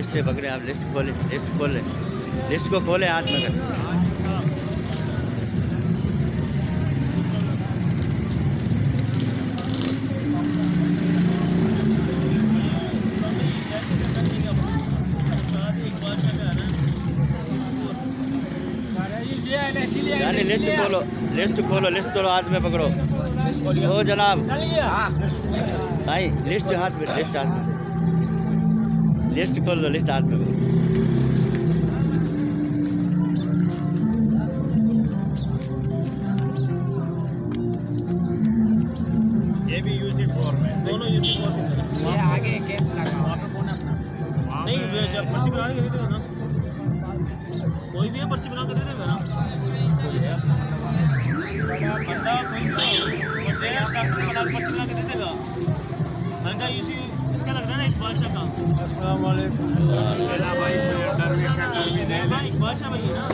List है पकड़े आप, लिस्ट खोले, लिस्ट खोले, लिस्ट को खोले हाथ में कर। यानी लिस्ट खोलो, लिस्ट खोलो, लिस्ट चलो हाथ में पकड़ो। ओ जनाब, भाई लिस्ट हाथ में, लिस्ट हाथ में, लिस्ट खोल लो, लिस्ट हाथ में। ये भी यूसी फॉर्म है, दोनों यूसी फॉर्म है। ये आगे कैप लगा वहाँ पे कौन अपना नहीं, जब पर्ची बना के दे देगा ना, कोई भी है पर्ची बना के दे देगा ना। बंदा कोई भी बना के पर्ची बना के दे देगा। मैंने कहा यूसी इसका लग रहा है ना, इकबाल शाह का। अस्सलाम वालेकुम। इकबाल शाह भाई है ना।